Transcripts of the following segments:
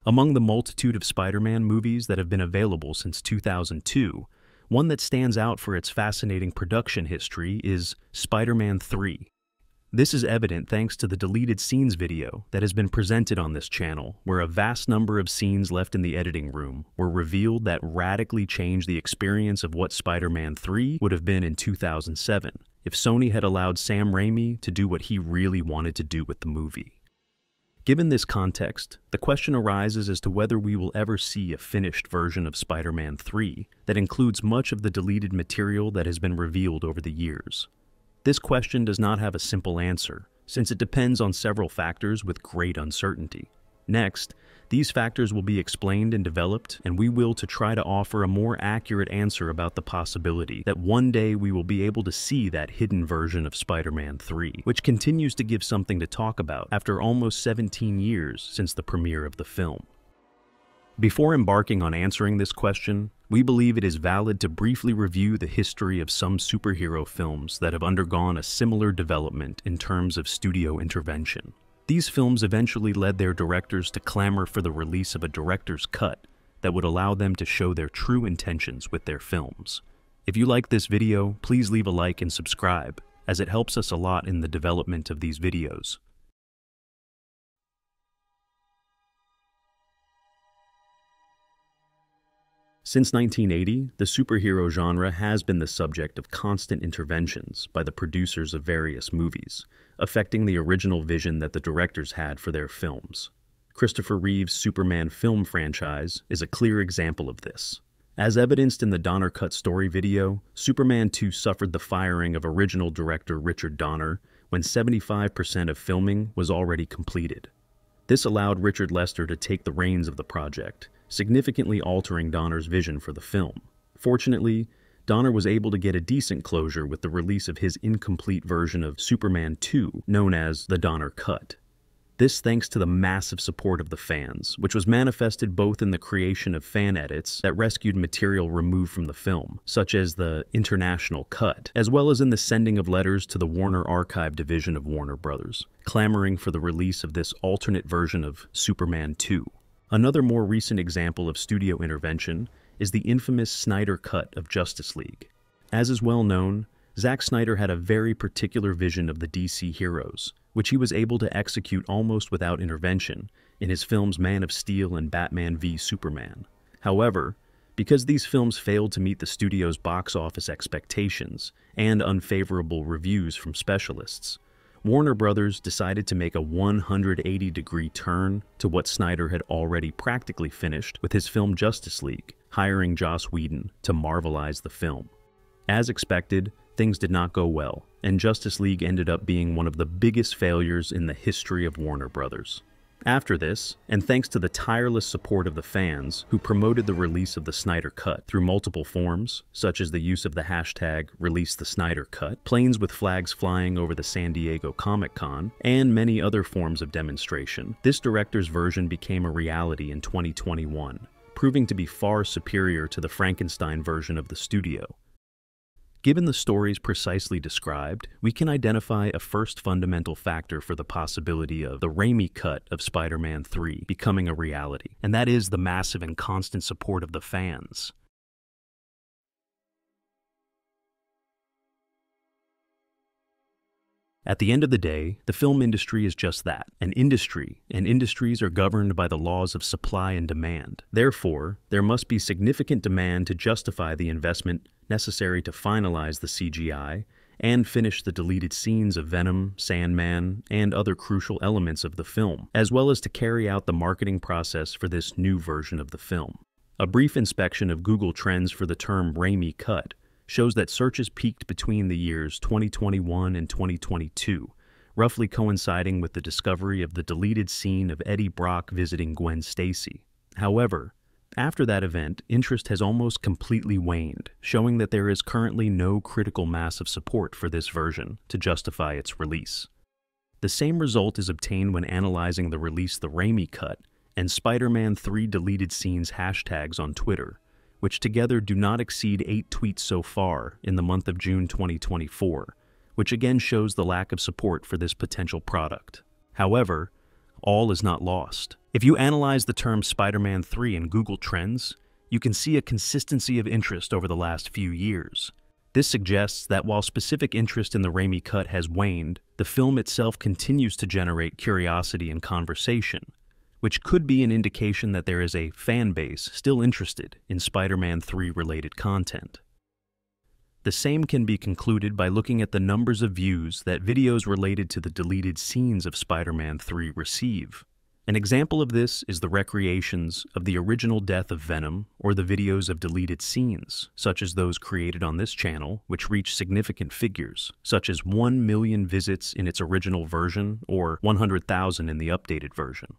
Among the multitude of Spider-Man movies that have been available since 2002, one that stands out for its fascinating production history is Spider-Man 3. This is evident thanks to the deleted scenes video that has been presented on this channel, where a vast number of scenes left in the editing room were revealed that radically changed the experience of what Spider-Man 3 would have been in 2007 if Sony had allowed Sam Raimi to do what he really wanted to do with the movie. Given this context, the question arises as to whether we will ever see a finished version of Spider-Man 3 that includes much of the deleted material that has been revealed over the years. This question does not have a simple answer, since it depends on several factors with great uncertainty. Next, these factors will be explained and developed, and we will try to offer a more accurate answer about the possibility that one day we will be able to see that hidden version of Spider-Man 3, which continues to give something to talk about after almost 17 years since the premiere of the film. Before embarking on answering this question, we believe it is valid to briefly review the history of some superhero films that have undergone a similar development in terms of studio intervention. These films eventually led their directors to clamor for the release of a director's cut that would allow them to show their true intentions with their films. If you like this video, please leave a like and subscribe, as it helps us a lot in the development of these videos. Since 1980, the superhero genre has been the subject of constant interventions by the producers of various movies, affecting the original vision that the directors had for their films. Christopher Reeve's Superman film franchise is a clear example of this. As evidenced in the Donner Cut story video, Superman 2 suffered the firing of original director Richard Donner when 75% of filming was already completed. This allowed Richard Lester to take the reins of the project, significantly altering Donner's vision for the film. Fortunately, Donner was able to get a decent closure with the release of his incomplete version of Superman 2, known as the Donner Cut. This thanks to the massive support of the fans, which was manifested both in the creation of fan edits that rescued material removed from the film, such as the International Cut, as well as in the sending of letters to the Warner Archive division of Warner Brothers, clamoring for the release of this alternate version of Superman 2. Another more recent example of studio intervention is the infamous Snyder Cut of Justice League. As is well known, Zack Snyder had a very particular vision of the DC heroes, which he was able to execute almost without intervention in his films Man of Steel and Batman v Superman. However, because these films failed to meet the studio's box office expectations and unfavorable reviews from specialists, Warner Brothers decided to make a 180-degree turn to what Snyder had already practically finished with his film Justice League, hiring Joss Whedon to Marvelize the film. As expected, things did not go well, and Justice League ended up being one of the biggest failures in the history of Warner Brothers. After this, and thanks to the tireless support of the fans who promoted the release of the Snyder Cut through multiple forms, such as the use of the hashtag #ReleaseTheSnyderCut, planes with flags flying over the San Diego Comic-Con, and many other forms of demonstration, this director's version became a reality in 2021, proving to be far superior to the Frankenstein version of the studio. Given the stories precisely described, we can identify a first fundamental factor for the possibility of the Raimi Cut of Spider-Man 3 becoming a reality, and that is the massive and constant support of the fans. At the end of the day, the film industry is just that, an industry, and industries are governed by the laws of supply and demand. Therefore, there must be significant demand to justify the investment necessary to finalize the CGI and finish the deleted scenes of Venom, Sandman, and other crucial elements of the film, as well as to carry out the marketing process for this new version of the film. A brief inspection of Google Trends for the term Raimi Cut shows that searches peaked between the years 2021 and 2022, roughly coinciding with the discovery of the deleted scene of Eddie Brock visiting Gwen Stacy. However, after that event, interest has almost completely waned, showing that there is currently no critical mass of support for this version to justify its release. The same result is obtained when analyzing the release The Raimi Cut and Spider-Man 3 deleted scenes hashtags on Twitter, which together do not exceed 8 tweets so far in the month of June 2024, which again shows the lack of support for this potential product. However, all is not lost. If you analyze the term Spider-Man 3 in Google Trends, you can see a consistency of interest over the last few years. This suggests that while specific interest in the Raimi cut has waned, the film itself continues to generate curiosity and conversation, which could be an indication that there is a fan base still interested in Spider-Man 3 related content. The same can be concluded by looking at the numbers of views that videos related to the deleted scenes of Spider-Man 3 receive. An example of this is the recreations of the original death of Venom or the videos of deleted scenes, such as those created on this channel, which reach significant figures, such as 1 million visits in its original version or 100,000 in the updated version.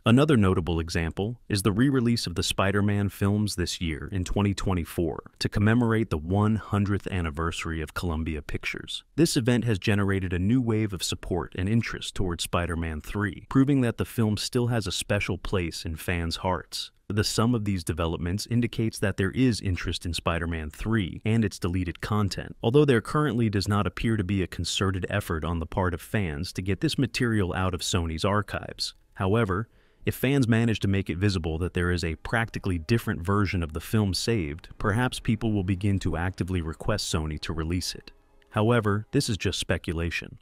Another notable example is the re-release of the Spider-Man films this year in 2024 to commemorate the 100th anniversary of Columbia Pictures. This event has generated a new wave of support and interest towards Spider-Man 3, proving that the film still has a special place in fans' hearts. The sum of these developments indicates that there is interest in Spider-Man 3 and its deleted content, although there currently does not appear to be a concerted effort on the part of fans to get this material out of Sony's archives. However, if fans manage to make it visible that there is a practically different version of the film saved, perhaps people will begin to actively request Sony to release it. However, this is just speculation.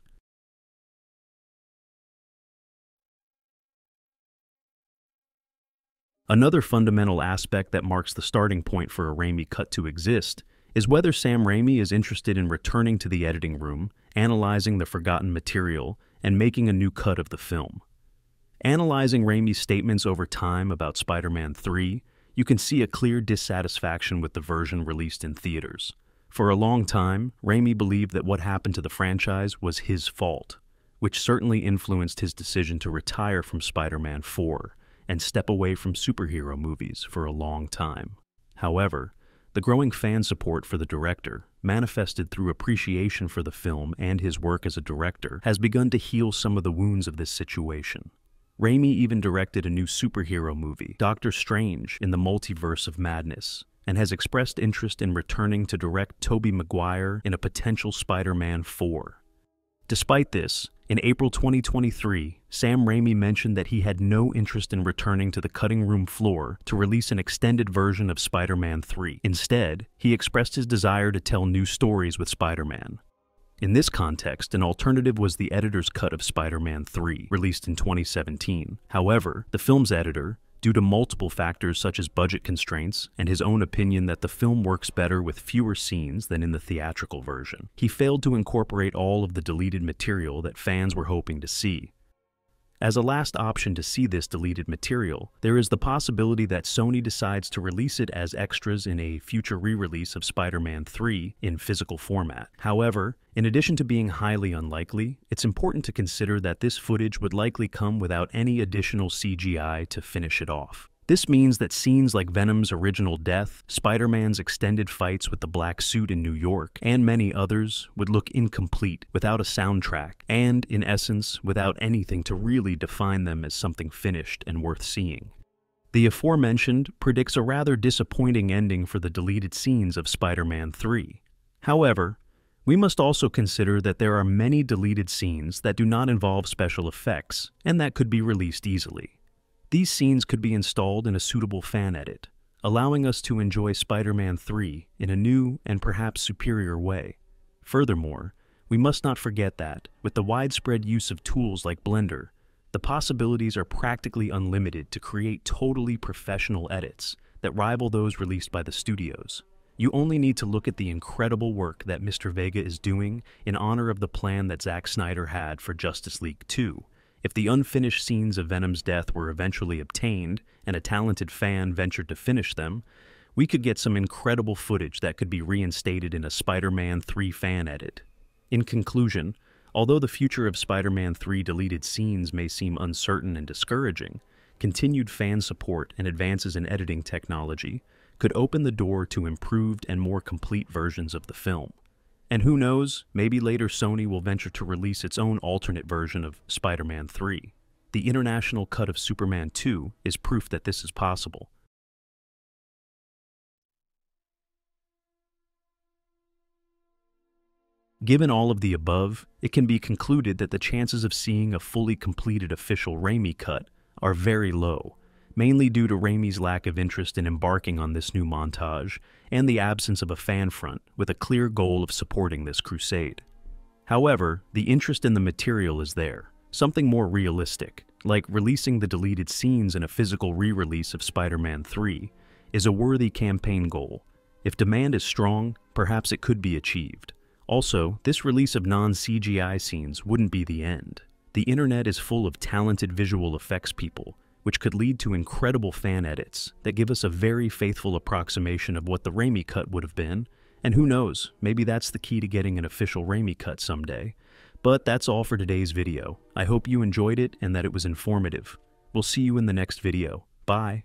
Another fundamental aspect that marks the starting point for a Raimi cut to exist is whether Sam Raimi is interested in returning to the editing room, analyzing the forgotten material, and making a new cut of the film. Analyzing Raimi's statements over time about Spider-Man 3, you can see a clear dissatisfaction with the version released in theaters. For a long time, Raimi believed that what happened to the franchise was his fault, which certainly influenced his decision to retire from Spider-Man 4 and step away from superhero movies for a long time. However, the growing fan support for the director, manifested through appreciation for the film and his work as a director, has begun to heal some of the wounds of this situation. Raimi even directed a new superhero movie, Doctor Strange in the Multiverse of Madness, and has expressed interest in returning to direct Tobey Maguire in a potential Spider-Man 4. Despite this, in April 2023, Sam Raimi mentioned that he had no interest in returning to the cutting room floor to release an extended version of Spider-Man 3. Instead, he expressed his desire to tell new stories with Spider-Man. In this context, an alternative was the editor's cut of Spider-Man 3, released in 2017. However, the film's editor, due to multiple factors such as budget constraints and his own opinion that the film works better with fewer scenes than in the theatrical version, he failed to incorporate all of the deleted material that fans were hoping to see. As a last option to see this deleted material, there is the possibility that Sony decides to release it as extras in a future re-release of Spider-Man 3 in physical format. However, in addition to being highly unlikely, it's important to consider that this footage would likely come without any additional CGI to finish it off. This means that scenes like Venom's original death, Spider-Man's extended fights with the Black Suit in New York, and many others would look incomplete without a soundtrack, and, in essence, without anything to really define them as something finished and worth seeing. The aforementioned predicts a rather disappointing ending for the deleted scenes of Spider-Man 3. However, we must also consider that there are many deleted scenes that do not involve special effects, and that could be released easily. These scenes could be installed in a suitable fan edit, allowing us to enjoy Spider-Man 3 in a new and perhaps superior way. Furthermore, we must not forget that, with the widespread use of tools like Blender, the possibilities are practically unlimited to create totally professional edits that rival those released by the studios. You only need to look at the incredible work that Mr. Vega is doing in honor of the plan that Zack Snyder had for Justice League 2. If the unfinished scenes of Venom's death were eventually obtained, and a talented fan ventured to finish them, we could get some incredible footage that could be reinstated in a Spider-Man 3 fan edit. In conclusion, although the future of Spider-Man 3 deleted scenes may seem uncertain and discouraging, continued fan support and advances in editing technology could open the door to improved and more complete versions of the film. And who knows, maybe later Sony will venture to release its own alternate version of Spider-Man 3. The international cut of Superman 2 is proof that this is possible. Given all of the above, it can be concluded that the chances of seeing a fully completed official Raimi cut are very low, mainly due to Raimi's lack of interest in embarking on this new montage and the absence of a fan front with a clear goal of supporting this crusade. However, the interest in the material is there, something more realistic, like releasing the deleted scenes in a physical re-release of Spider-Man 3, is a worthy campaign goal. If demand is strong, perhaps it could be achieved. Also, this release of non-CGI scenes wouldn't be the end. The internet is full of talented visual effects people, which could lead to incredible fan edits that give us a very faithful approximation of what the Raimi cut would have been, and who knows, maybe that's the key to getting an official Raimi cut someday. But that's all for today's video. I hope you enjoyed it and that it was informative. We'll see you in the next video. Bye.